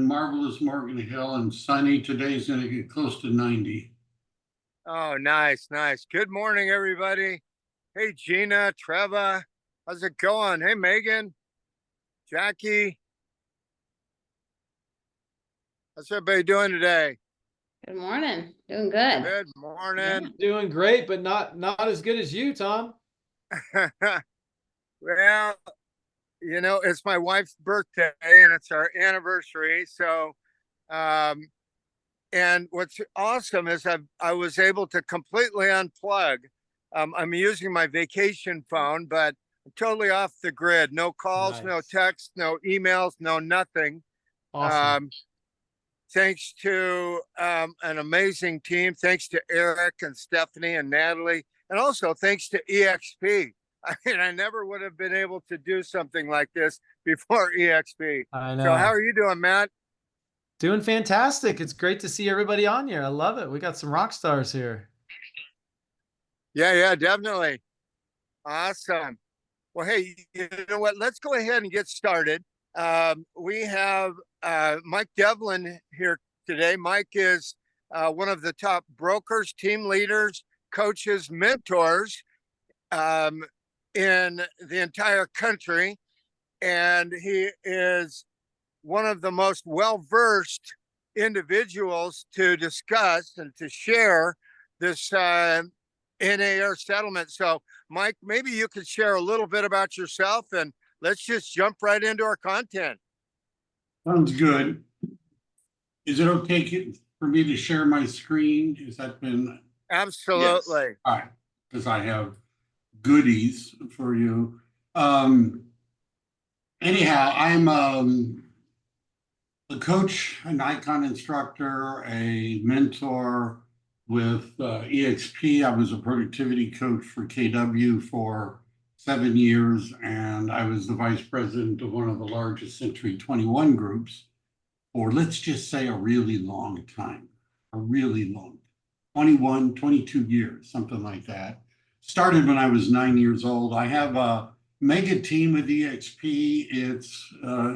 marvelous Morgan Hill and sunny. Today's going to get close to 90. Oh, nice, nice. Good morning, everybody. Hey, Gina, Treva, how's it going? Hey, Megan, Jackie, how's everybody doing today? Good morning. Doing good. Good morning. Doing great, but not as good as you, Tom. Well, it's my wife's birthday and it's our anniversary. So, and what's awesome is I was able to completely unplug. I'm using my vacation phone, but I'm totally off the grid. No calls, no texts, no emails, no nothing. Awesome. Thanks to an amazing team. Thanks to Eric and Stephanie and Natalie, and also thanks to EXP. I mean, I never would have been able to do something like this before EXP. I know. So how are you doing, Matt? Doing fantastic. It's great to see everybody on here. I love it. We got some rock stars here. Yeah, definitely. Awesome. Well, hey, you know what? Let's go ahead and get started. We have Mike Devlin here today. Mike is one of the top brokers, team leaders, coaches, mentors in the entire country. And he is one of the most well-versed individuals to discuss and to share this NAR settlement. So, Mike, maybe you could share a little bit about yourself and let's just jump right into our content. Sounds good. Is it okay for me to share my screen? Has that been? Absolutely. Yes. All right, because I have goodies for you. Anyhow, I'm a coach, an icon instructor, a mentor with EXP. I was a productivity coach for KW for 7 years, and I was the vice president of one of the largest Century 21 groups for, let's just say, a really long time, 21, 22 years, something like that. Started when I was 9 years old. I have a mega team with EXP. It's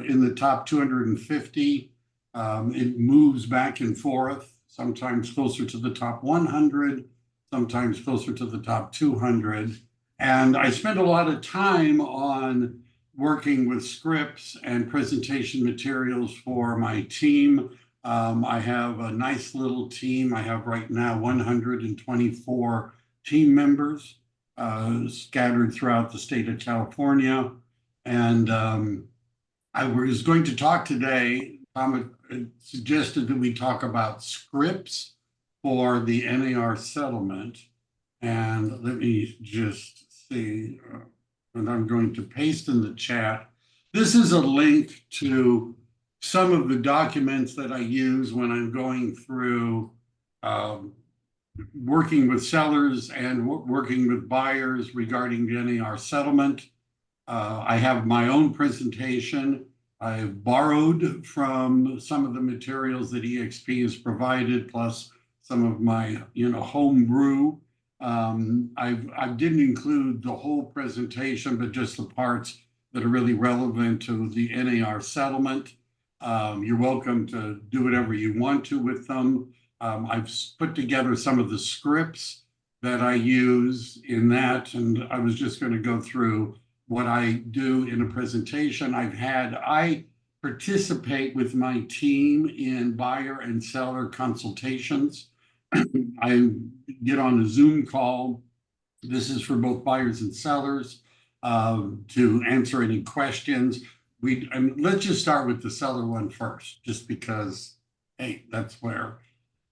in the top 250. It moves back and forth, sometimes closer to the top 100, sometimes closer to the top 200. And I spend a lot of time on working with scripts and presentation materials for my team. I have a nice little team. I have right now 124 team members scattered throughout the state of California. And I was going to talk today, Tom suggested that we talk about scripts for the NAR settlement. And let me just see, and I'm going to paste in the chat. This is a link to some of the documents that I use when I'm going through working with sellers and working with buyers regarding the NAR settlement. I have my own presentation. I've borrowed from some of the materials that EXP has provided, plus some of my, home brew. I didn't include the whole presentation, but just the parts that are really relevant to the NAR settlement. You're welcome to do whatever you want to with them. I've put together some of the scripts that I use in that, and I was just going to go through what I do in a presentation. I participate with my team in buyer and seller consultations. I get on a Zoom call. This is for both buyers and sellers to answer any questions. Let's just start with the seller one first, just because, hey, that's where.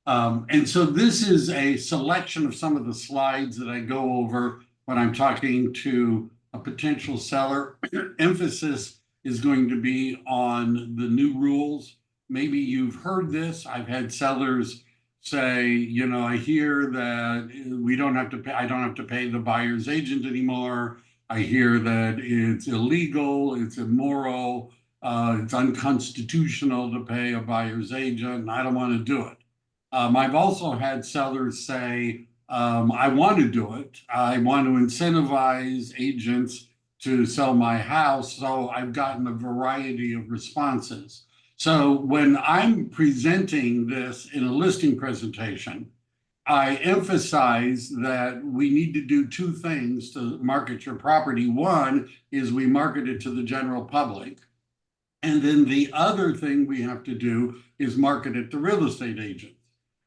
And so this is a selection of some of the slides that I go over when I'm talking to a potential seller. Emphasis is going to be on the new rules. Maybe you've heard this. I've had sellers say, I hear that I don't have to pay the buyer's agent anymore. I hear that it's illegal, it's immoral, it's unconstitutional to pay a buyer's agent, and I don't want to do it. I've also had sellers say, I want to do it. I want to incentivize agents to sell my house. So I've gotten a variety of responses. So when I'm presenting this in a listing presentation, I emphasize that we need to do two things to market your property. One is we market it to the general public. And then the other thing we have to do is market it to real estate agents.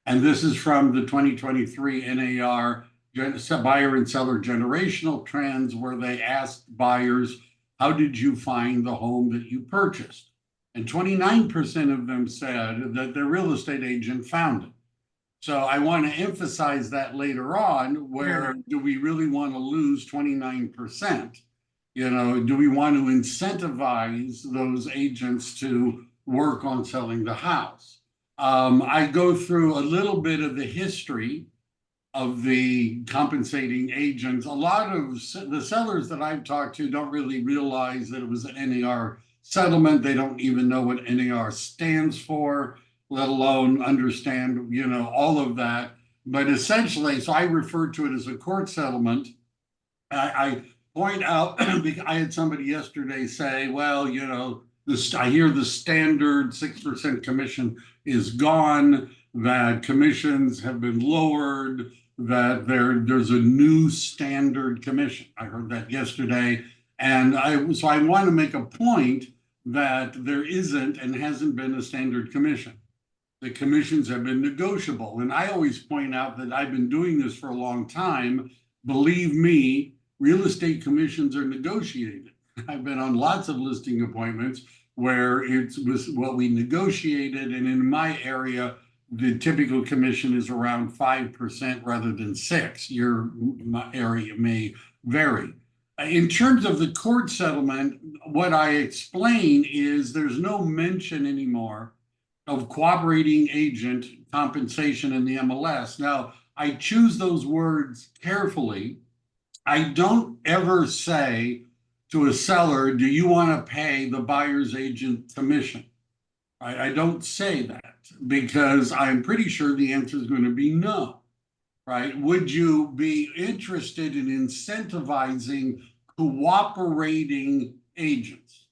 And this is from the 2023 NAR buyer and seller generational trends, where they asked buyers, how did you find the home that you purchased? And 29% of them said that their real estate agent found it. So I want to emphasize that later on, where do we really want to lose 29%? You know, do we want to incentivize those agents to work on selling the house? I go through a little bit of the history of the compensating agents. A lot of the sellers that I've talked to don't really realize that it was an NAR settlement. They don't even know what NAR stands for, let alone understand, you know, all of that. But essentially, so I refer to it as a court settlement. I point out, I had somebody yesterday say, well, you know, I hear the standard 6% commission is gone, that commissions have been lowered, that there's a new standard commission. I heard that yesterday. And so I want to make a point that there isn't and hasn't been a standard commission. The commissions have been negotiable. And I always point out that I've been doing this for a long time. Believe me, real estate commissions are negotiated. I've been on lots of listing appointments where it was what we negotiated. And in my area, the typical commission is around 5% rather than 6%. Your area may vary. In terms of the court settlement, what I explain is there's no mention anymore of cooperating agent compensation in the MLS. Now, I choose those words carefully. I don't ever say to a seller, do you want to pay the buyer's agent commission? I don't say that, because I'm pretty sure the answer is going to be no, right? Would you be interested in incentivizing cooperating agents?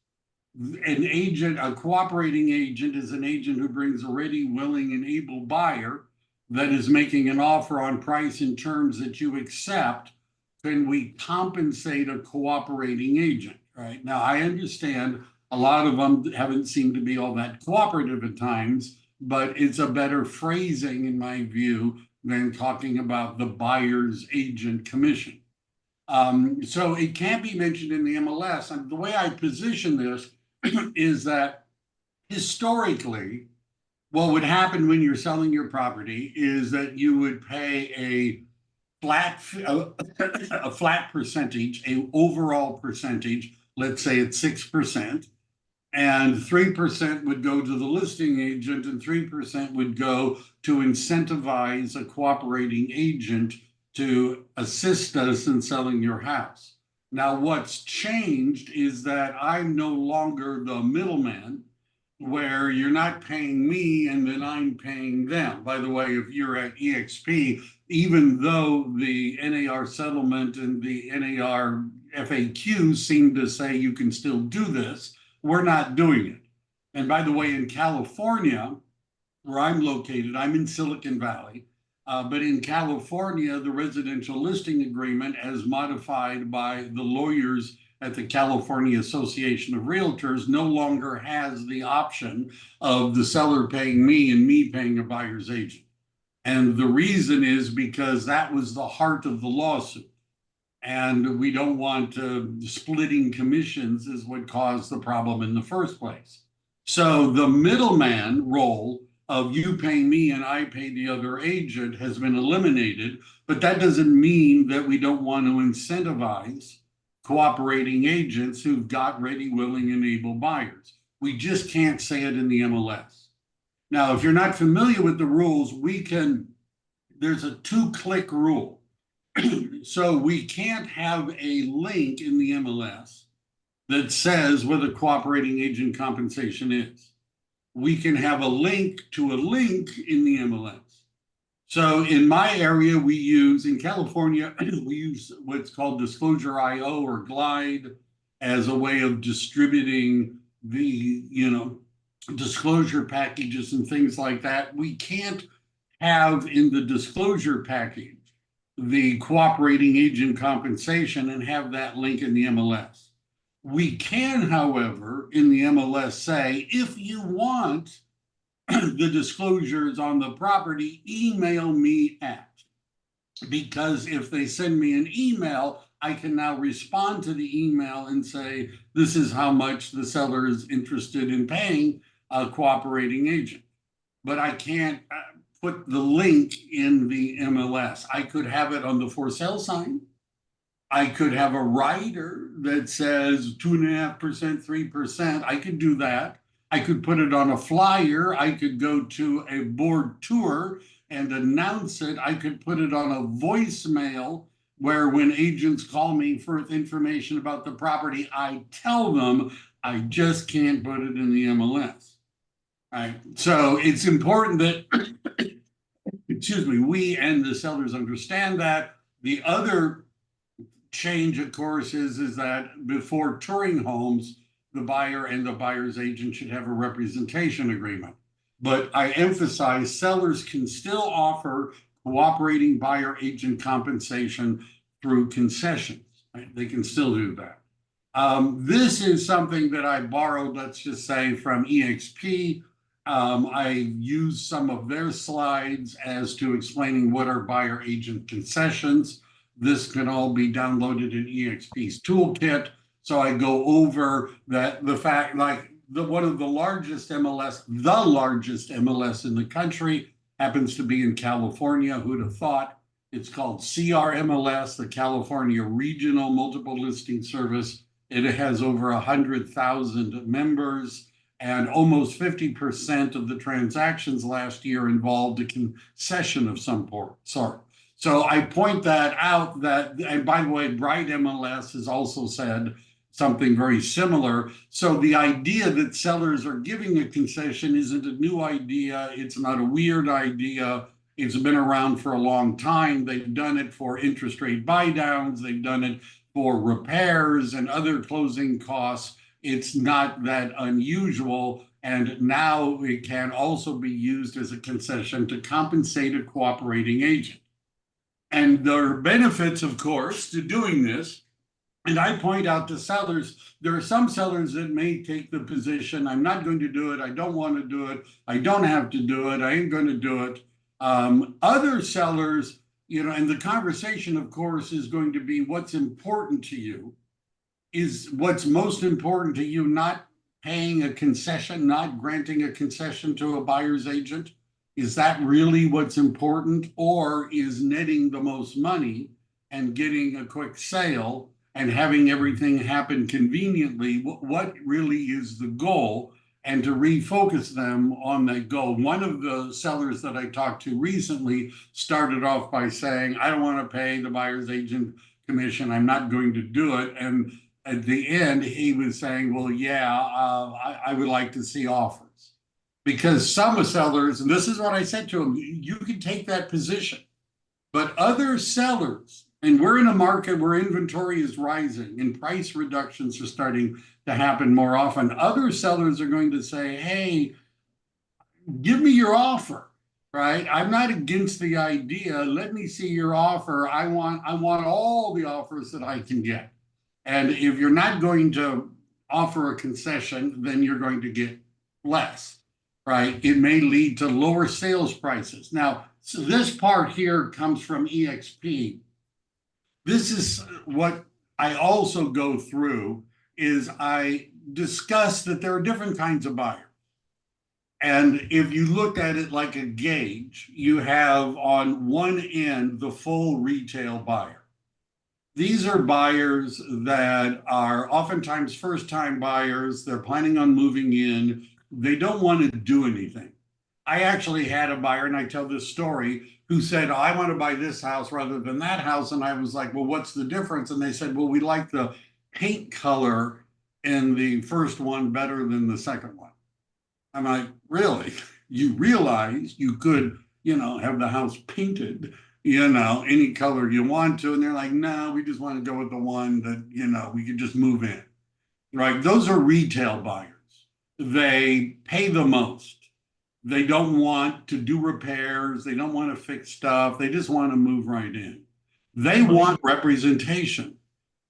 A cooperating agent is an agent who brings a ready, willing, and able buyer that is making an offer on price and terms that you accept. Can we compensate a cooperating agent, right? Now, I understand a lot of them haven't seemed to be all that cooperative at times, but it's a better phrasing, in my view, than talking about the buyer's agent commission. So it can't be mentioned in the MLS. And the way I position this is that historically, what would happen when you're selling your property is that you would pay a flat percentage, a overall percentage, let's say it's 6%, and 3% would go to the listing agent and 3% would go to incentivize a cooperating agent to assist us in selling your house. Now, what's changed is that I'm no longer the middleman, where you're not paying me and then I'm paying them. By the way, if you're at EXP, even though the NAR settlement and the NAR FAQ seem to say you can still do this, we're not doing it. And by the way, in California, where I'm located, I'm in Silicon Valley, but in California, the residential listing agreement, as modified by the lawyers at the California Association of Realtors, no longer has the option of the seller paying me and me paying a buyer's agent. And the reason is because that was the heart of the lawsuit. And we don't want splitting commissions is what caused the problem in the first place. So the middleman role of you paying me and I pay the other agent has been eliminated, but that doesn't mean that we don't want to incentivize cooperating agents who've got ready, willing, and able buyers. We just can't say it in the MLS. Now, if you're not familiar with the rules, there's a 2-click rule. So we can't have a link in the MLS that says what a cooperating agent compensation is. We can have a link to a link in the MLS. So in my area, in California, we use what's called Disclosure IO or Glide as a way of distributing the, disclosure packages and things like that, we can't have in the disclosure package the cooperating agent compensation and have that link in the MLS. We can, however, in the MLS say, if you want the disclosures on the property, email me at. Because if they send me an email, I can now respond to the email and say, this is how much the seller is interested in paying a cooperating agent. But I can't put the link in the MLS. I could have it on the for sale sign. I could have a rider that says 2.5%, 3%. I could do that. I could put it on a flyer. I could go to a board tour and announce it. I could put it on a voicemail where when agents call me for information about the property, I tell them. I just can't put it in the MLS. Right. So it's important that, excuse me, we and the sellers understand that. The other change, of course, is that before touring homes, the buyer and the buyer's agent should have a representation agreement. But I emphasize sellers can still offer cooperating buyer agent compensation through concessions. Right? They can still do that. This is something that I borrowed, let's just say, from EXP. I used some of their slides as to explaining what are buyer agent concessions. This can all be downloaded in EXP's toolkit. So I go over that, the fact, like one of the largest MLS in the country happens to be in California. Who'd have thought? It's called CRMLS, the California Regional Multiple Listing Service. It has over 100,000 members, and almost 50% of the transactions last year involved a concession of some sort. So I point that out that, and by the way, Bright MLS has also said something very similar. So the idea that sellers are giving a concession isn't a new idea. It's not a weird idea. It's been around for a long time. They've done it for interest rate buy downs. They've done it for repairs and other closing costs. It's not that unusual. And now it can also be used as a concession to compensate a cooperating agent. And there are benefits, of course, to doing this. And I point out to sellers, there are some sellers that may take the position, I'm not going to do it, I don't want to do it, I don't have to do it, I ain't going to do it. Other sellers, and the conversation, of course, is going to be what's important to you. Is what's most important to you not paying a concession, not granting a concession to a buyer's agent? Is that really what's important? Or is netting the most money and getting a quick sale and having everything happen conveniently, what really is the goal? And to refocus them on that goal. One of the sellers that I talked to recently started off by saying, I don't want to pay the buyer's agent commission. I'm not going to do it. And at the end, he was saying, well, yeah, I would like to see offers. Because some sellers, and this is what I said to him, you can take that position. But other sellers, and we're in a market where inventory is rising and price reductions are starting to happen more often. Other sellers are going to say, hey, give me your offer, right? I'm not against the idea. Let me see your offer. I want all the offers that I can get. And if you're not going to offer a concession, then you're going to get less, right? It may lead to lower sales prices. Now, so this part here comes from EXP. This is what I also go through, is I discuss that there are different kinds of buyers. And if you look at it like a gauge, you have on one end the full retail buyer. These are buyers that are oftentimes first-time buyers. They're planning on moving in. They don't want to do anything. I actually had a buyer, and I tell this story, who said, I want to buy this house rather than that house. And I was like, well, what's the difference? And they said, well, we like the paint color in the first one better than the second one. I'm like, really? You realize you could, have the house painted, any color you want to. And they're like, no, we just want to go with the one that, we could just move in, right? Those are retail buyers. they pay the most. They don't want to do repairs. They don't want to fix stuff. They just want to move right in. They want representation.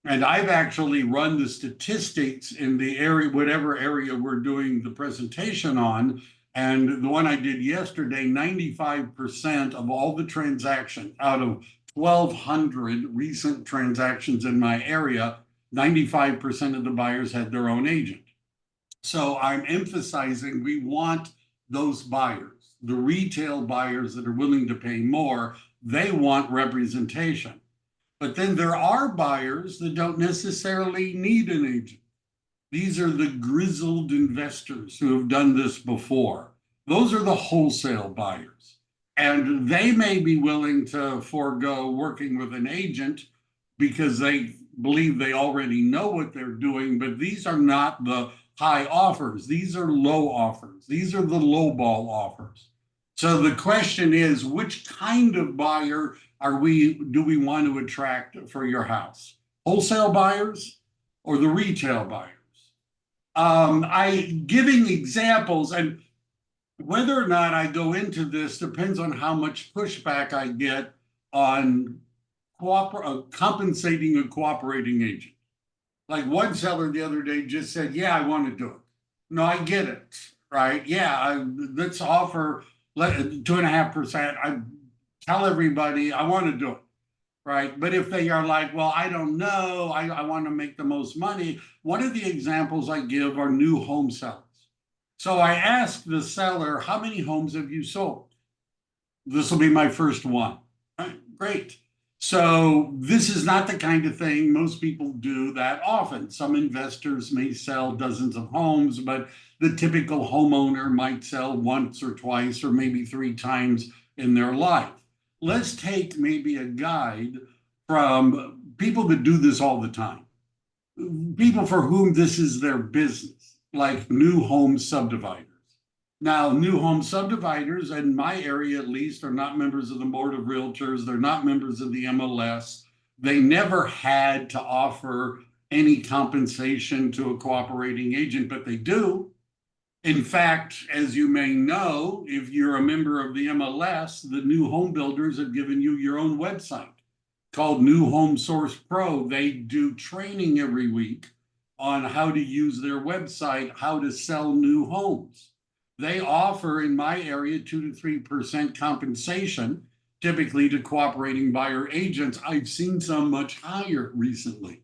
And I've actually run the statistics in the area, whatever area we're doing the presentation on. And the one I did yesterday, 95% of all the transactions out of 1,200 recent transactions in my area, 95% of the buyers had their own agent. So I'm emphasizing we want those buyers, the retail buyers that are willing to pay more, they want representation. But then there are buyers that don't necessarily need an agent. These are the grizzled investors who have done this before. Those are the wholesale buyers. And they may be willing to forego working with an agent because they believe they already know what they're doing, but these are not the high offers. These are low offers. These are the low ball offers. So the question is, which kind of buyer do we want to attract for your house? Wholesale buyers or the retail buyers? Giving examples, and whether or not I go into this depends on how much pushback I get on compensating a cooperating agent. Like one seller the other day just said, yeah, I want to do it. No, I get it, right? Yeah, let's offer 2.5%. I tell everybody I want to do it, right? But if they are like, well, I don't know, I want to make the most money. One of the examples I give are new home sellers. So I asked the seller, how many homes have you sold? This will be my first one. Right, great. So this is not the kind of thing most people do that often. Some investors may sell dozens of homes, but the typical homeowner might sell once or twice or maybe 3 times in their life. Let's take maybe a guide from people that do this all the time, people for whom this is their business, like new home subdividers. Now, new home subdividers, in my area at least, are not members of the Board of Realtors. They're not members of the MLS. They never had to offer any compensation to a cooperating agent, but they do. In fact, as you may know, if you're a member of the MLS, the new home builders have given you your own website called New Home Source Pro. They do training every week on how to use their website, how to sell new homes. They offer in my area 2 to 3% compensation, typically to cooperating buyer agents. I've seen some much higher recently.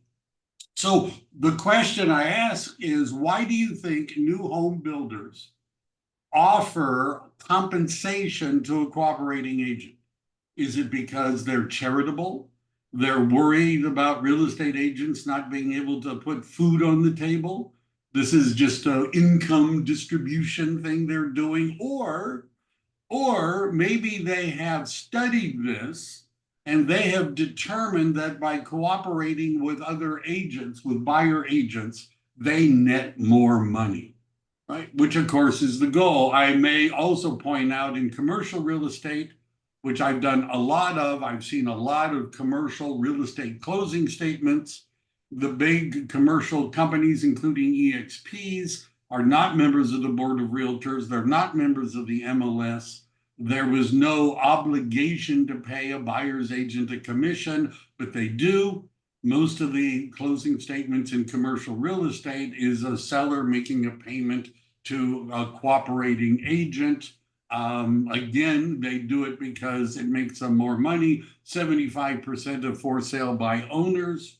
So the question I ask is, why do you think new home builders offer compensation to a cooperating agent? Is it because they're charitable? They're worried about real estate agents not being able to put food on the table? This is just an income distribution thing they're doing, or maybe they have studied this and they have determined that by cooperating with other agents, with buyer agents, they net more money, right? Which of course is the goal. I may also point out in commercial real estate, which I've done a lot of, I've seen a lot of commercial real estate closing statements. The big commercial companies, including EXPs, are not members of the Board of Realtors. They're not members of the MLS. There was no obligation to pay a buyer's agent a commission, but they do. Most of the closing statements in commercial real estate is a seller making a payment to a cooperating agent. Again, they do it because it makes them more money. 75% of for sale by owners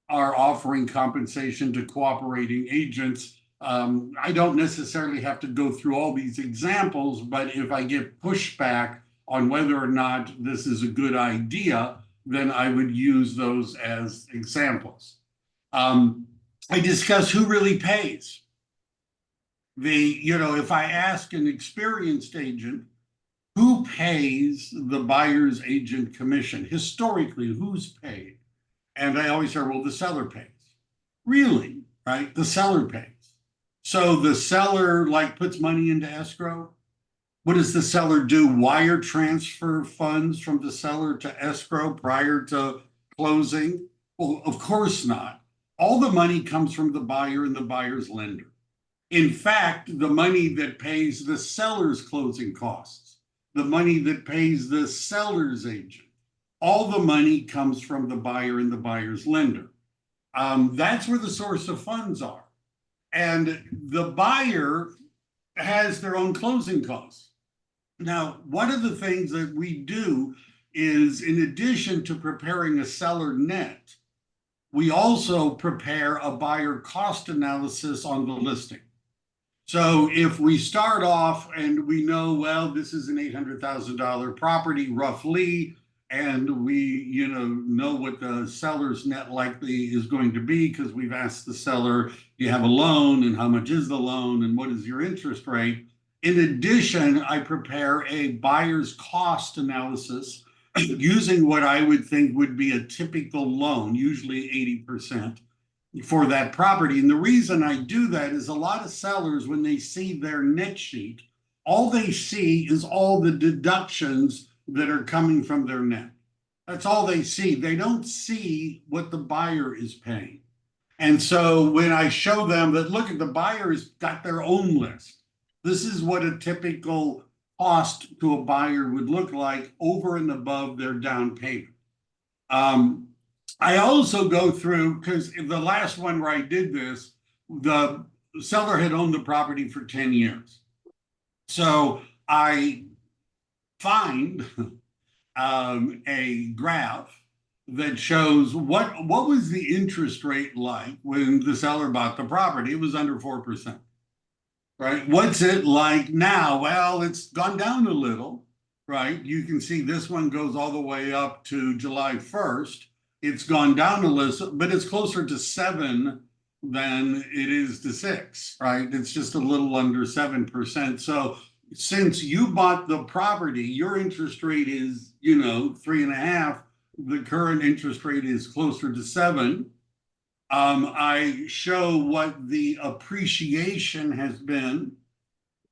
are offering compensation to cooperating agents. I don't necessarily have to go through all these examples, but if I get pushback on whether or not this is a good idea, then I would use those as examples. I discuss who really pays. If I ask an experienced agent, who pays the buyer's agent commission? Historically, who's paid? And I always hear, well, the seller pays. Really, right? The seller pays. So the seller puts money into escrow. What does the seller do? Wire transfer funds from the seller to escrow prior to closing? Well, of course not. All the money comes from the buyer and the buyer's lender. In fact, the money that pays the seller's closing costs, the money that pays the seller's agent, all the money comes from the buyer and the buyer's lender. That's where the source of funds are. And the buyer has their own closing costs. Now, one of the things that we do is, in addition to preparing a seller net, we also prepare a buyer cost analysis on the listing. So if we start off and we know, well, this is an $800,000 property roughly, and we know what the seller's net likely is going to be because we've asked the seller, do you have a loan, and how much is the loan, and what is your interest rate? In addition, I prepare a buyer's cost analysis using what I would think would be a typical loan, usually 80%, for that property. And the reason I do that is a lot of sellers, when they see their net sheet, all they see is all the deductions that are coming from their net. That's all they see. They don't see what the buyer is paying. And so when I show them that, look, at the buyer's got their own list. This is what a typical cost to a buyer would look like over and above their down payment. I also go through, because the last one where I did this, the seller had owned the property for 10 years. So I find a graph that shows what was the interest rate like when the seller bought the property. It was under 4%. Right? What's it like now? Well, it's gone down a little, right? You can see this one goes all the way up to July 1st. It's gone down a little, but it's closer to 7 than it is to 6, right? It's just a little under 7%. So since you bought the property, your interest rate is, 3.5. The current interest rate is closer to 7. I show what the appreciation has been,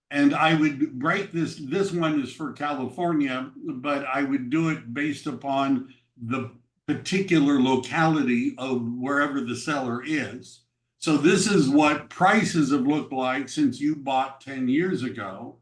and I would break this. This one is for California, but I would do it based upon the particular locality of wherever the seller is. So this is what prices have looked like since you bought 10 years ago.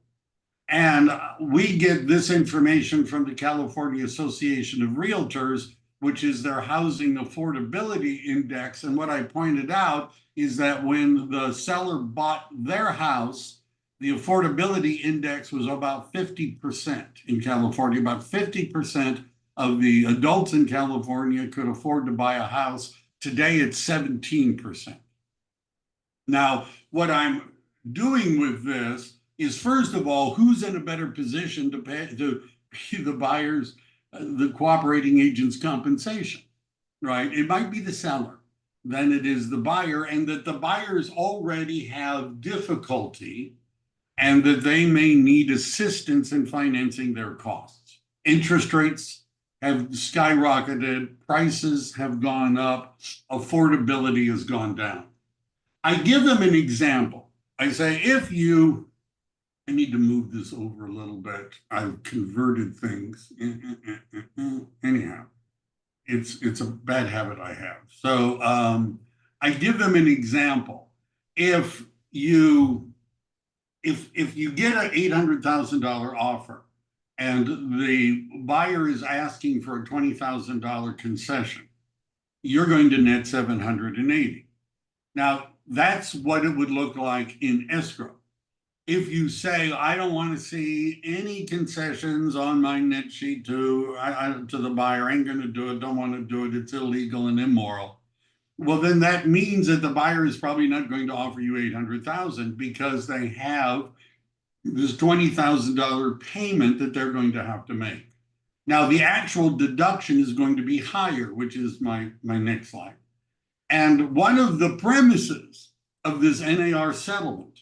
And we get this information from the California Association of Realtors, which is their housing affordability index. And what I pointed out is that when the seller bought their house, the affordability index was about 50% in California. About 50% of the adults in California could afford to buy a house. Today, it's 17%. Now, what I'm doing with this is, first of all, who's in a better position to pay the buyers, the cooperating agent's compensation, right? It might be the seller than it is the buyer, and that the buyers already have difficulty and that they may need assistance in financing their costs. Interest rates have skyrocketed, prices have gone up, affordability has gone down. I give them an example. I say, I need to move this over a little bit. I've converted things. Anyhow, it's a bad habit I have. So I give them an example. If you get an $800,000 offer and the buyer is asking for a $20,000 concession, you're going to net $780. Now, that's what it would look like in escrow. If you say, I don't want to see any concessions on my net sheet to the buyer, I ain't going to do it, don't want to do it, it's illegal and immoral. Well, then that means that the buyer is probably not going to offer you $800,000 because they have this $20,000 payment that they're going to have to make. Now, the actual deduction is going to be higher, which is my next slide. And one of the premises of this NAR settlement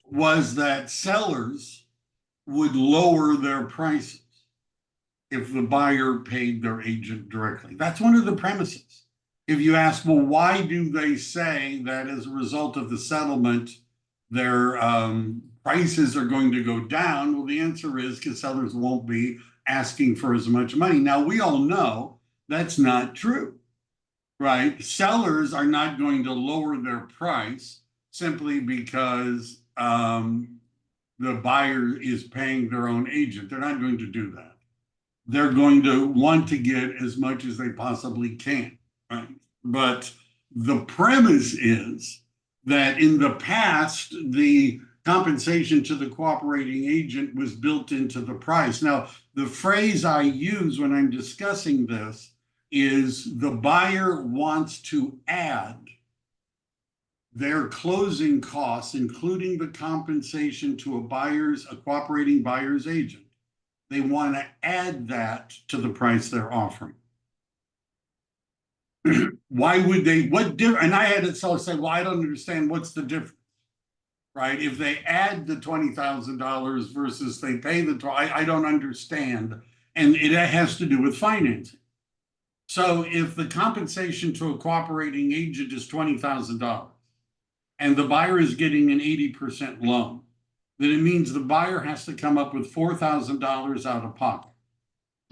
was that sellers would lower their prices if the buyer paid their agent directly. That's one of the premises. If you ask, well, why do they say that as a result of the settlement, their prices are going to go down? Well, the answer is because sellers won't be asking for as much money. Now, we all know that's not true, right? Sellers are not going to lower their price simply because the buyer is paying their own agent. They're not going to do that. They're going to want to get as much as they possibly can, right? But the premise is that in the past, the compensation to the cooperating agent was built into the price. Now, the phrase I use when I'm discussing this is the buyer wants to add their closing costs, including the compensation to a cooperating buyer's agent. They want to add that to the price they're offering. Why would they, and I had it so say, well, I don't understand what's the difference, right? If they add the $20,000 versus they pay I don't understand. And it has to do with financing. So if the compensation to a cooperating agent is $20,000 and the buyer is getting an 80% loan, then it means the buyer has to come up with $4,000 out of pocket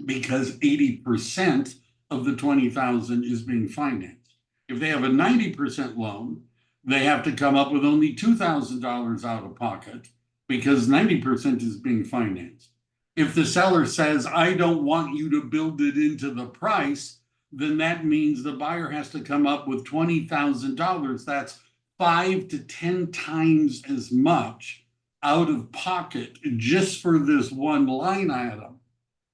because 80% of the $20,000 is being financed. If they have a 90% loan, they have to come up with only $2,000 out of pocket because 90% is being financed. If the seller says, I don't want you to build it into the price, then that means the buyer has to come up with $20,000. That's 5 to 10 times as much out of pocket just for this one line item.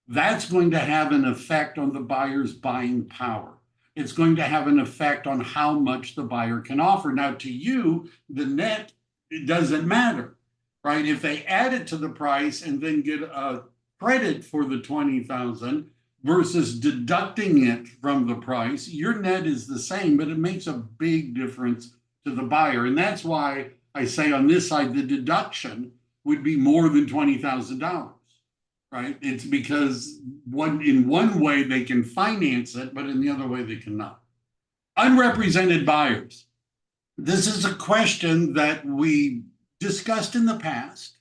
That's going to have an effect on the buyer's buying power. It's going to have an effect on how much the buyer can offer. Now, to you, the net, it doesn't matter, right? If they add it to the price and then get a credit for the $20,000 versus deducting it from the price, your net is the same, but it makes a big difference to the buyer. And that's why I say on this side, the deduction would be more than $20,000, right? It's because in one way they can finance it, but in the other way they cannot. Unrepresented buyers. This is a question that we discussed in the past,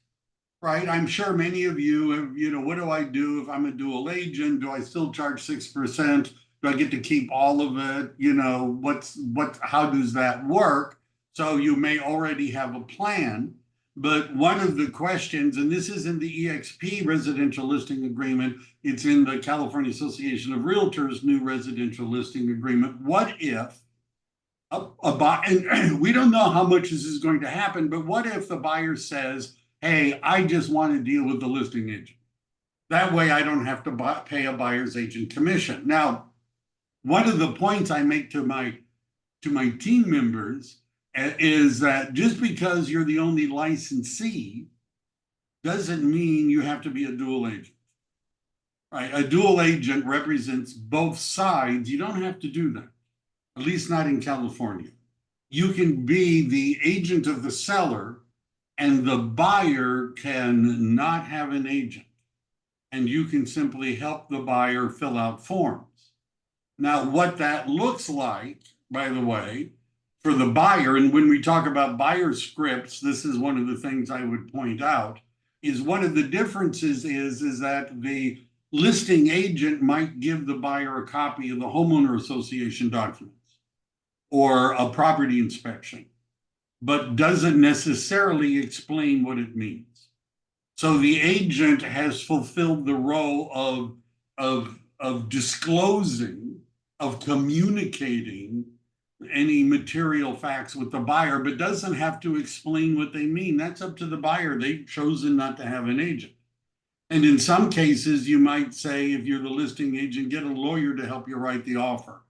right? I'm sure many of you have, what do I do if I'm a dual agent? Do I still charge 6%? Do I get to keep all of it? How does that work? So you may already have a plan, but one of the questions, and this is in the EXP residential listing agreement, it's in the California Association of Realtors new residential listing agreement. What if and we don't know how much this is going to happen, but what if the buyer says, hey, I just want to deal with the listing agent. That way I don't have to pay a buyer's agent commission. Now, one of the points I make to my team members is that just because you're the only licensee doesn't mean you have to be a dual agent, right? A dual agent represents both sides. You don't have to do that, at least not in California. You can be the agent of the seller and the buyer can not have an agent, and you can simply help the buyer fill out forms. Now, what that looks like, by the way, for the buyer, and when we talk about buyer scripts, this is one of the things I would point out, is one of the differences is that the listing agent might give the buyer a copy of the homeowner association documents or a property inspection, but doesn't necessarily explain what it means. So the agent has fulfilled the role of disclosing, of communicating any material facts with the buyer, but doesn't have to explain what they mean. That's up to the buyer. They've chosen not to have an agent. And in some cases, you might say, if you're the listing agent, get a lawyer to help you write the offer.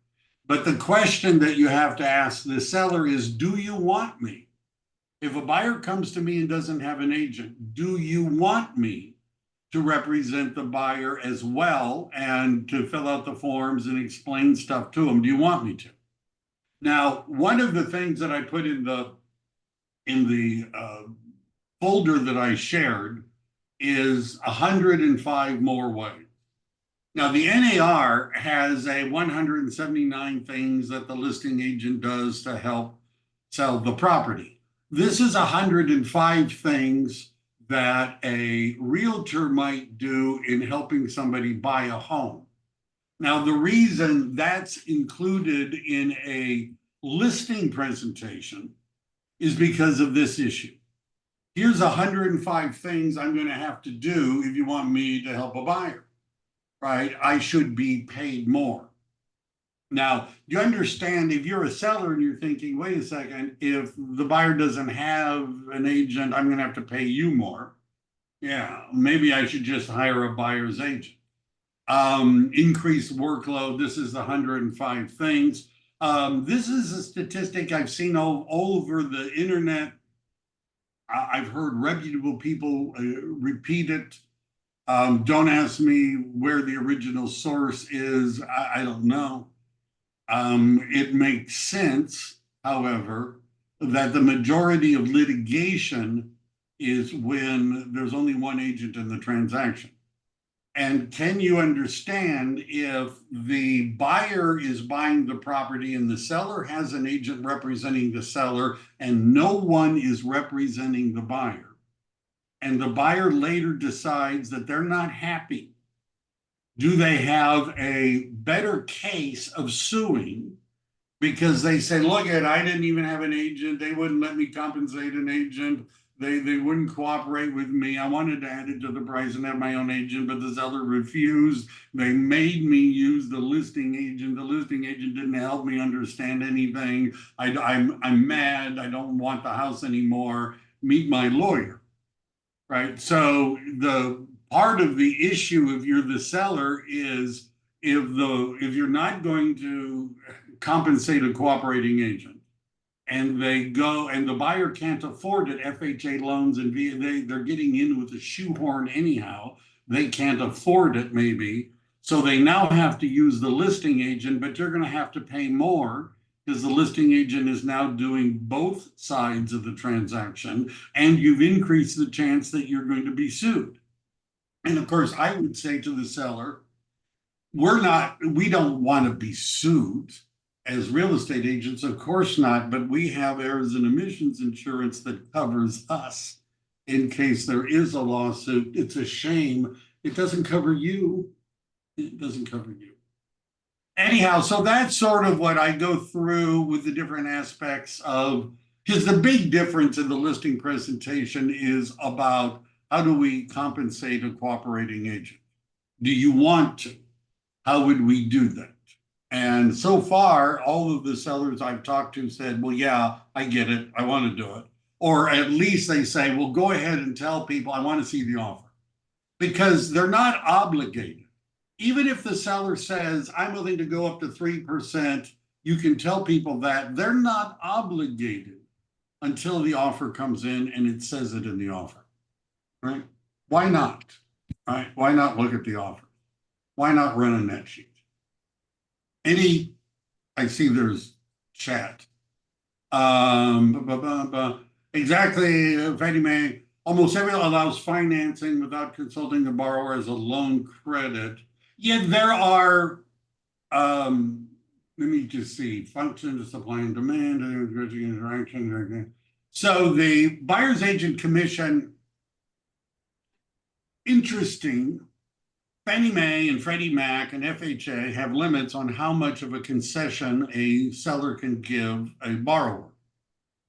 But the question that you have to ask the seller is, do you want me? If a buyer comes to me and doesn't have an agent, do you want me to represent the buyer as well and to fill out the forms and explain stuff to them? Do you want me to? Now, one of the things that I put in the folder that I shared is 105 more ways. Now, the NAR has a 179 things that the listing agent does to help sell the property. This is 105 things that a realtor might do in helping somebody buy a home. Now, the reason that's included in a listing presentation is because of this issue. Here's 105 things I'm going to have to do if you want me to help a buyer, right? I should be paid more. Now, you understand if you're a seller and you're thinking, wait a second, if the buyer doesn't have an agent, I'm going to have to pay you more. Yeah, maybe I should just hire a buyer's agent. Increased workload. This is the 105 things. This is a statistic I've seen all over the internet. I've heard reputable people repeat it. Don't ask me where the original source is. I don't know. It makes sense, however, that the majority of litigation is when there's only one agent in the transaction. And can you understand if the buyer is buying the property and the seller has an agent representing the seller and no one is representing the buyer, and the buyer later decides that they're not happy? Do they have a better case of suing because they say, look, I didn't even have an agent. They wouldn't let me compensate an agent. They wouldn't cooperate with me. I wanted to add it to the price and have my own agent, but the seller refused. They made me use the listing agent. The listing agent didn't help me understand anything. I'm mad. I don't want the house anymore. Meet my lawyer, right? So the part of the issue, if you're the seller, is if you're not going to compensate a cooperating agent, and they go and the buyer can't afford it, FHA loans and they're getting in with a shoehorn anyhow. They can't afford it maybe. So they now have to use the listing agent, but you're going to have to pay more because the listing agent is now doing both sides of the transaction, and you've increased the chance that you're going to be sued. And of course, I would say to the seller, we don't want to be sued as real estate agents, of course not, but we have errors and omissions insurance that covers us in case there is a lawsuit. It's a shame. It doesn't cover you. It doesn't cover you. Anyhow, so that's sort of what I go through with the different aspects of, because the big difference in the listing presentation is about how do we compensate a cooperating agent? Do you want to? How would we do that? And so far, all of the sellers I've talked to said, well, yeah, I get it. I want to do it. Or at least they say, well, go ahead and tell people I want to see the offer, because they're not obligated. Even if the seller says, I'm willing to go up to 3%, you can tell people that they're not obligated until the offer comes in and it says it in the offer, right? Why not? Right? Why not look at the offer? Why not run a net sheet? I see there's chat. Exactly, Fannie Mae, almost every allows financing without consulting the borrower as a loan credit. Yet there are, let me just see, function of supply and demand, interaction. So the buyer's agent commission, interesting. Fannie Mae and Freddie Mac and FHA have limits on how much of a concession a seller can give a borrower.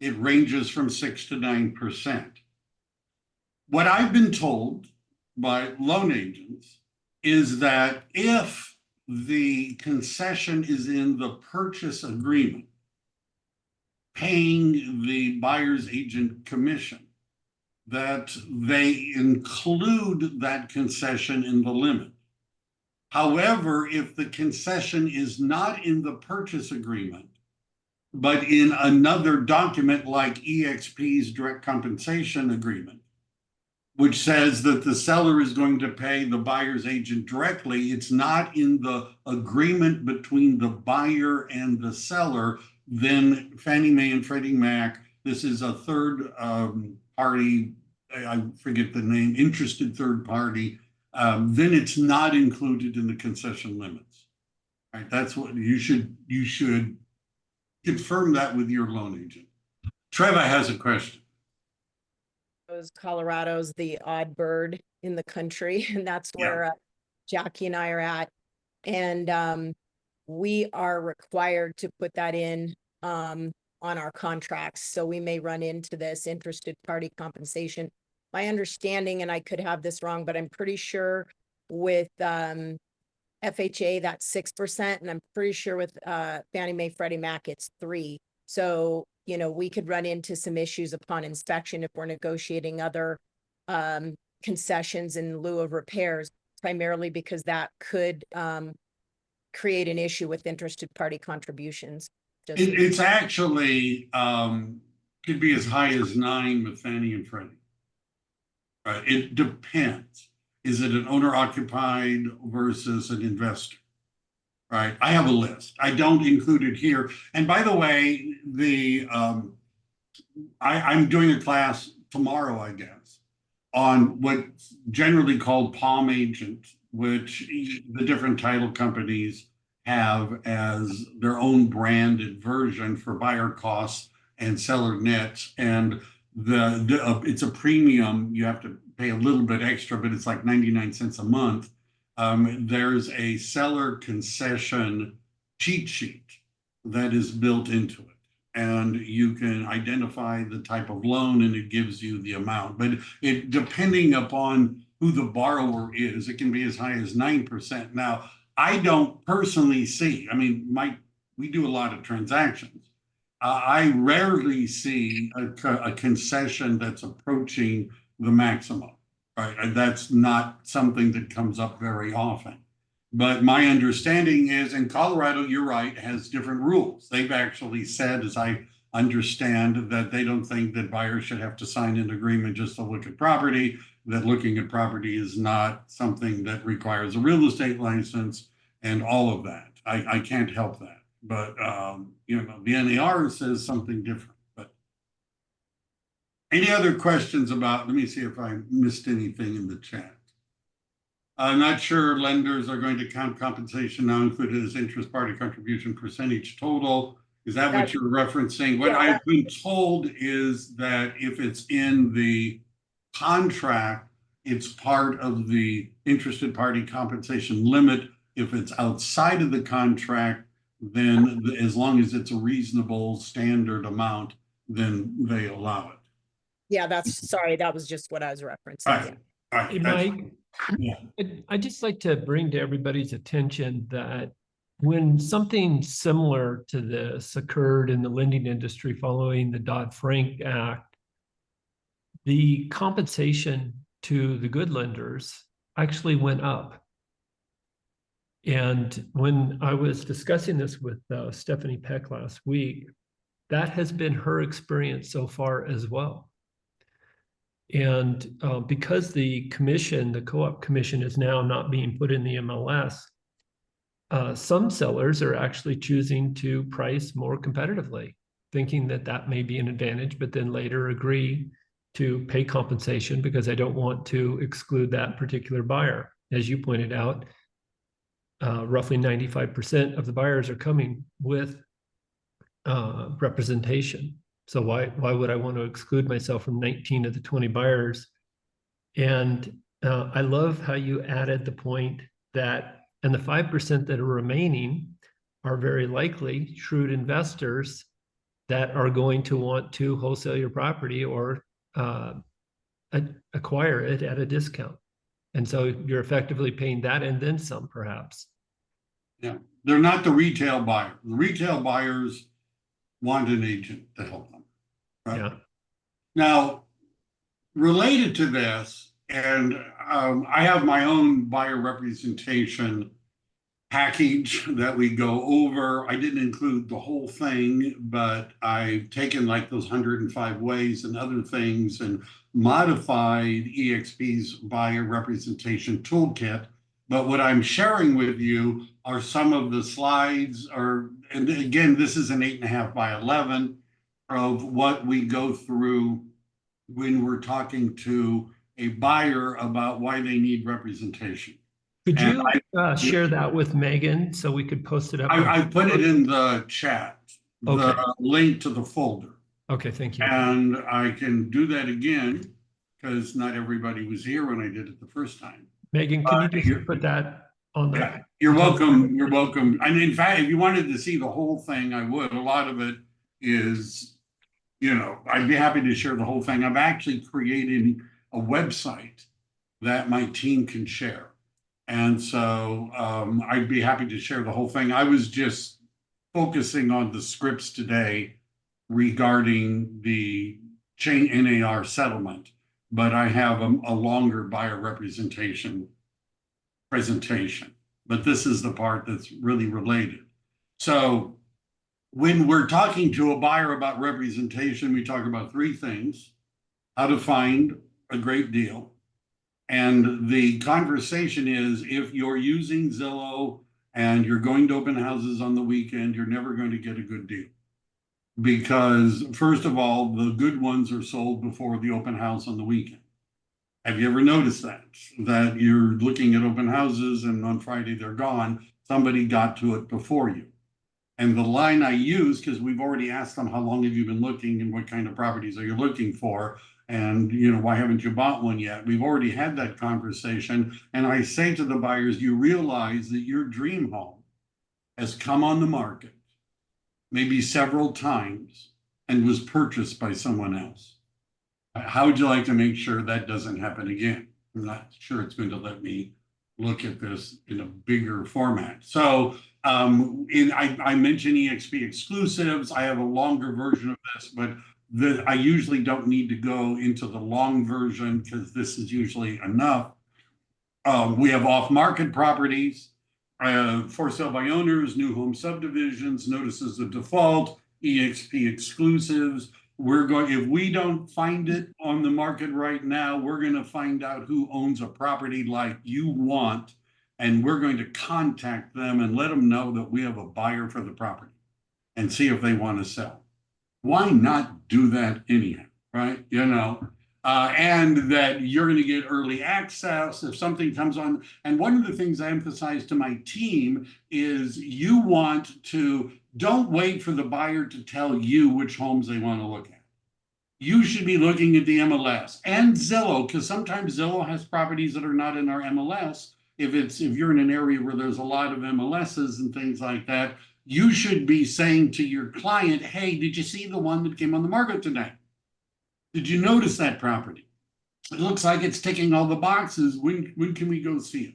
It ranges from 6 to 9%. What I've been told by loan agents is that if the concession is in the purchase agreement, paying the buyer's agent commission, that they include that concession in the limit. However, if the concession is not in the purchase agreement, but in another document like EXP's direct compensation agreement, which says that the seller is going to pay the buyer's agent directly, it's not in the agreement between the buyer and the seller, then Fannie Mae and Freddie Mac, this is a third party, I forget the name, interested third party, then it's not included in the concession limits. Right? That's what you should confirm that with your loan agent. Trevor has a question. Colorado's the odd bird in the country, and that's where Jackie and I are at. And we are required to put that in on on our contracts. So we may run into this interested party compensation. My understanding, and I could have this wrong, but I'm pretty sure with FHA, that's 6%, and I'm pretty sure with Fannie Mae, Freddie Mac, it's 3%. So, you know, we could run into some issues upon inspection if we're negotiating other concessions in lieu of repairs, primarily because that could create an issue with interested party contributions. It's actually could be as high as 9 with Fannie and Freddie. It depends. Is it an owner occupied versus an investor? Right. I have a list. I don't include it here. And by the way, I'm doing a class tomorrow, I guess, on what's generally called Palm Agent, which the different title companies have as their own branded version for buyer costs and seller nets. And it's a premium. You have to pay a little bit extra, but it's like 99 cents a month. There's a seller concession cheat sheet that is built into it. And you can identify the type of loan and it gives you the amount. But it depending upon who the borrower is, it can be as high as 9%. Now, I don't personally see, I mean, we do a lot of transactions. I rarely see a concession that's approaching the maximum, right? And that's not something that comes up very often. But my understanding is in Colorado, you're right, has different rules. They've actually said, as I understand, that they don't think that buyers should have to sign an agreement just to look at property, that looking at property is not something that requires a real estate license and all of that. I can't help that. But, you know, the NAR says something different. But any other questions about, let me see if I missed anything in the chat. I'm not sure lenders are going to count compensation now included as interest party contribution percentage total. Is that what you're referencing? What I've been told is that if it's in the contract, it's part of the interested party compensation limit. If it's outside of the contract, then as long as it's a reasonable standard amount, then they allow it. Yeah, sorry, that was just what I was referencing. Right. Yeah. All right. Hey, Mike, yeah. I'd just like to bring to everybody's attention that when something similar to this occurred in the lending industry following the Dodd-Frank Act, the compensation to the good lenders actually went up. And when I was discussing this with Stephanie Peck last week, that has been her experience so far as well. And because the commission, the co-op commission, is now not being put in the MLS, some sellers are actually choosing to price more competitively, thinking that that may be an advantage, but then later agree to pay compensation because I don't want to exclude that particular buyer. As you pointed out, roughly 95% of the buyers are coming with representation. So why would I want to exclude myself from 19 of the 20 buyers? And I love how you added the point that, and the 5% that are remaining are very likely shrewd investors that are going to want to wholesale your property or acquire it at a discount. And so you're effectively paying that and then some, perhaps. Yeah, they're not the retail buyer. The retail buyers want an agent to help them. Right? Yeah. Now, related to this, and I have my own buyer representation package that we go over. I didn't include the whole thing, but I've taken like those 105 ways and other things and modified EXP's buyer representation toolkit. But what I'm sharing with you are some of the slides, and again, this is an 8.5 by 11 of what we go through when we're talking to a buyer about why they need representation. Could you share that with Megan so we could post it up? I put it in the chat, the link to the folder. Okay, thank you. And I can do that again because not everybody was here when I did it the first time. Megan, can you just put that on the... Yeah, you're welcome. You're welcome. And in fact, if you wanted to see the whole thing, I would. A lot of it is, I'd be happy to share the whole thing. I've actually created a website that my team can share. And so I'd be happy to share the whole thing. I was just focusing on the scripts today regarding the chain NAR settlement, but I have a longer buyer representation presentation. But this is the part that's really related. So when we're talking to a buyer about representation, we talk about three things: how to find a great deal. And the conversation is, if you're using Zillow and you're going to open houses on the weekend, you're never going to get a good deal. Because first of all, the good ones are sold before the open house on the weekend. Have you ever noticed that? That you're looking at open houses and on Friday they're gone. Somebody got to it before you. And the line I use, because we've already asked them, how long have you been looking and what kind of properties are you looking for? And, why haven't you bought one yet? We've already had that conversation. And I say to the buyers, you realize that your dream home has come on the market maybe several times and was purchased by someone else. How would you like to make sure that doesn't happen again? I'm not sure it's going to let me look at this in a bigger format. So I mentioned EXP exclusives. I have a longer version of this, but I usually don't need to go into the long version because this is usually enough. We have off-market properties, for sale by owners, new home subdivisions, notices of default, EXP exclusives. If we don't find it on the market right now, we're going to find out who owns a property like you want, and we're going to contact them and let them know that we have a buyer for the property and see if they want to sell. Why not do that anyhow, right? And that you're going to get early access if something comes on. And one of the things I emphasize to my team is don't wait for the buyer to tell you which homes they want to look at. You should be looking at the MLS and Zillow, because sometimes Zillow has properties that are not in our MLS. If you're in an area where there's a lot of MLSs and things like that, you should be saying to your client, hey, did you see the one that came on the market today? Did you notice that property? It looks like it's ticking all the boxes. When can we go see it?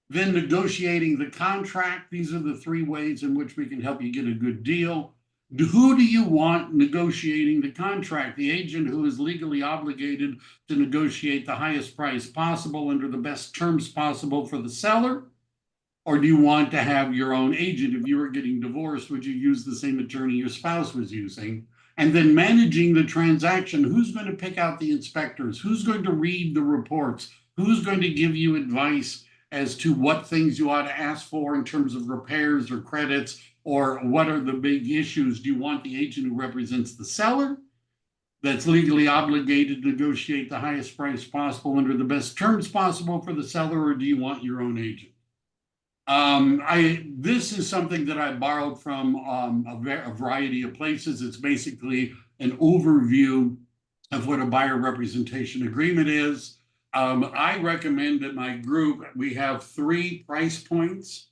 Then negotiating the contract. These are the three ways in which we can help you get a good deal. Who do you want negotiating the contract? The agent who is legally obligated to negotiate the highest price possible under the best terms possible for the seller? Or do you want to have your own agent? If you were getting divorced, would you use the same attorney your spouse was using? And then managing the transaction. Who's going to pick out the inspectors? Who's going to read the reports? Who's going to give you advice as to what things you ought to ask for in terms of repairs or credits, or what are the big issues? Do you want the agent who represents the seller that's legally obligated to negotiate the highest price possible under the best terms possible for the seller, or do you want your own agent? This is something that I borrowed from a variety of places. It's basically an overview of what a buyer representation agreement is. I recommend that my group, we have 3 price points.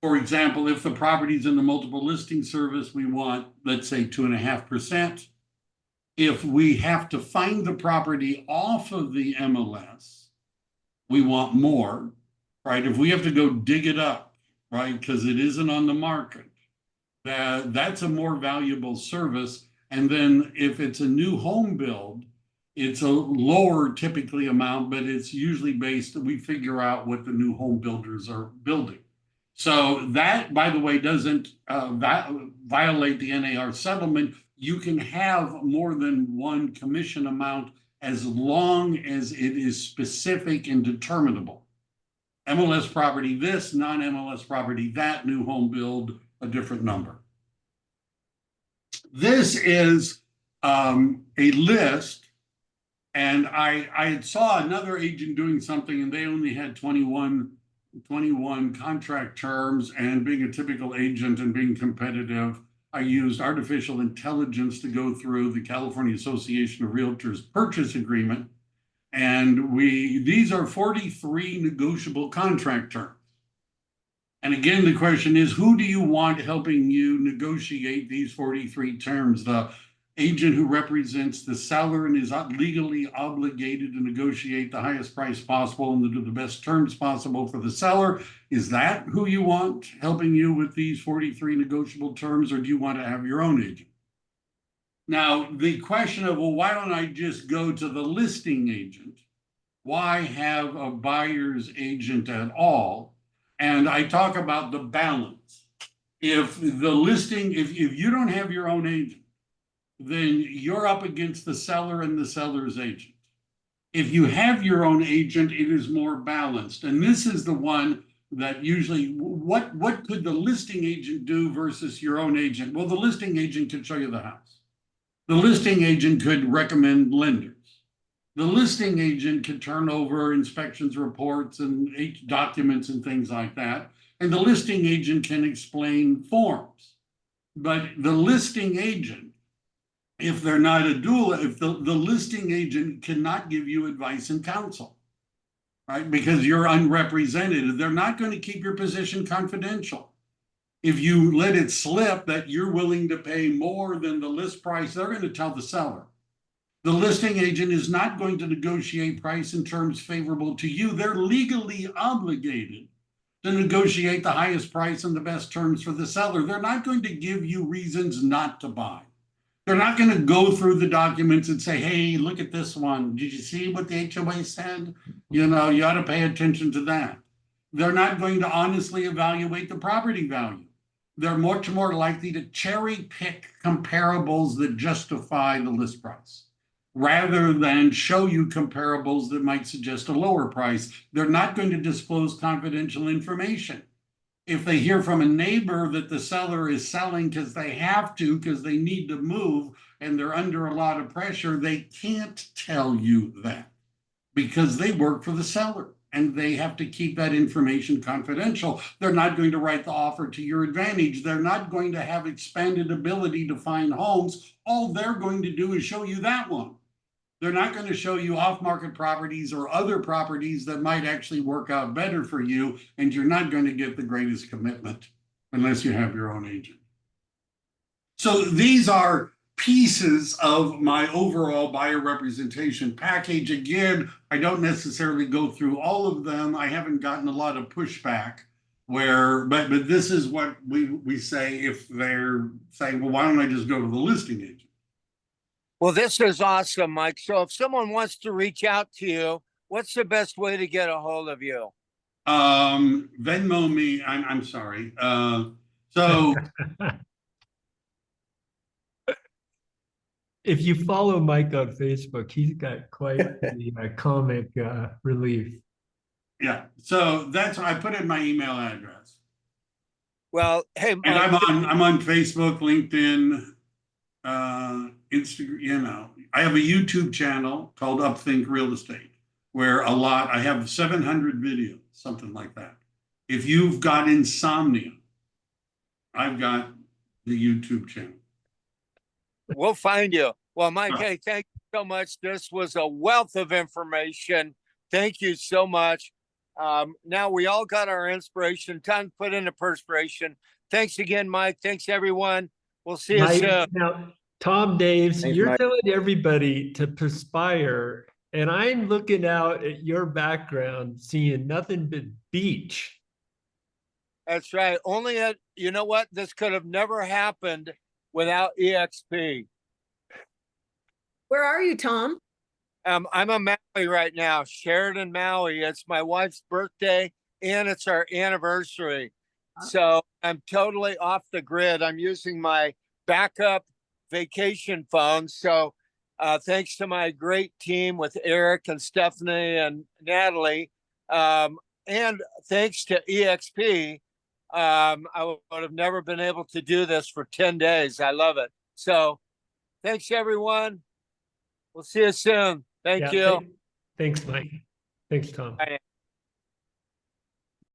For example, if the property's in the multiple listing service, we want, let's say, 2.5%. If we have to find the property off of the MLS, we want more. Right? If we have to go dig it up, right, because it isn't on the market, that's a more valuable service. And then if it's a new home build, it's a lower typically amount, but it's usually based, we figure out what the new home builders are building. So that, by the way, doesn't violate the NAR settlement. You can have more than one commission amount as long as it is specific and determinable. MLS property this, non-MLS property that, new home build, a different number. This is a list, and I saw another agent doing something, and they only had 21 contract terms, and being a typical agent and being competitive, I used artificial intelligence to go through the California Association of Realtors purchase agreement. And these are 43 negotiable contract terms. And again, the question is, who do you want helping you negotiate these 43 terms? The agent who represents the seller and is legally obligated to negotiate the highest price possible and to do the best terms possible for the seller. Is that who you want helping you with these 43 negotiable terms, or do you want to have your own agent? Now, the question of, well, why don't I just go to the listing agent? Why have a buyer's agent at all? And I talk about the balance. If you don't have your own agent, then you're up against the seller and the seller's agent. If you have your own agent, it is more balanced. And this is the one that usually, what could the listing agent do versus your own agent? Well, the listing agent could show you the house. The listing agent could recommend lenders. The listing agent could turn over inspections reports and documents and things like that. And the listing agent can explain forms. But the listing agent, if they're not a dual, if the listing agent cannot give you advice and counsel, right? Because you're unrepresented. They're not going to keep your position confidential. If you let it slip that you're willing to pay more than the list price, they're going to tell the seller. The listing agent is not going to negotiate price in terms favorable to you. They're legally obligated to negotiate the highest price and the best terms for the seller. They're not going to give you reasons not to buy. They're not going to go through the documents and say, hey, look at this one. Did you see what the HOA said? You know, you ought to pay attention to that. They're not going to honestly evaluate the property value. They're much more likely to cherry pick comparables that justify the list price, rather than show you comparables that might suggest a lower price. They're not going to disclose confidential information. If they hear from a neighbor that the seller is selling because they have to, because they need to move and they're under a lot of pressure, they can't tell you that because they work for the seller and they have to keep that information confidential. They're not going to write the offer to your advantage. They're not going to have expanded ability to find homes. All they're going to do is show you that one. They're not going to show you off-market properties or other properties that might actually work out better for you, and you're not going to get the greatest commitment unless you have your own agent. So these are pieces of my overall buyer representation package. Again, I don't necessarily go through all of them. I haven't gotten a lot of pushback but this is what we say if they're saying, well, why don't I just go to the listing agent? Well, this is awesome, Mike. So if someone wants to reach out to you, what's the best way to get a hold of you? Venmo me. I'm sorry. So If you follow Mike on Facebook, he's got quite the comic relief. yeah, so that's, I put in my email address. Well, hey, And Mike, I'm on Facebook, LinkedIn, Instagram, you know. I have a YouTube channel called Upthink Real Estate, where I have 700 videos, something like that. If you've got insomnia, I've got the YouTube channel. we'll find you. Well, Mike, Sure. hey, thank you so much. This was a wealth of information. Thank you so much. Now we all got our inspiration. Time to put in the perspiration. Thanks again, Mike. Thanks, everyone. We'll see you Mike, soon. now, Tom Daves, Thanks, you're Mike. telling everybody to perspire, and I'm looking out at your background, seeing nothing but beach. That's right. You know what? This could have never happened without EXP. Where are you, Tom? I'm in Maui right now, Sheridan, Maui. It's my wife's birthday and it's our anniversary. So I'm totally off the grid. I'm using my backup vacation phone. So thanks to my great team with Eric and Stephanie and Natalie, and thanks to EXP, I would have never been able to do this for 10 days. I love it. So thanks, everyone. We'll see you soon. Thank you. Thanks, Mike. Thanks, Tom. Bye.